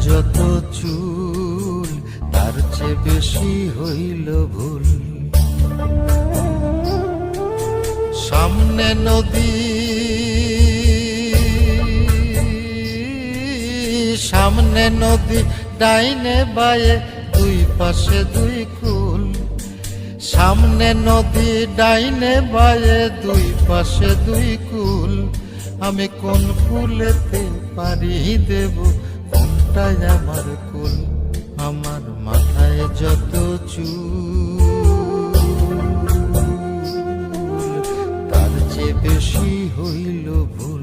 যত চুল তার চেয়ে বেশি হইল ভুল। সামনে নদী সামনে নদী ডাইনে বায়ে দুই পাশে দুই কুল। সামনে নদী ডাইনে বায়ে দুই পাশে দুই কুল। আমি কোন কুলেতে পারি দেব, কোনটাই আমার কুল? আমার মাথায় যত চুল তার চেয়ে বেশি হইল ভুল।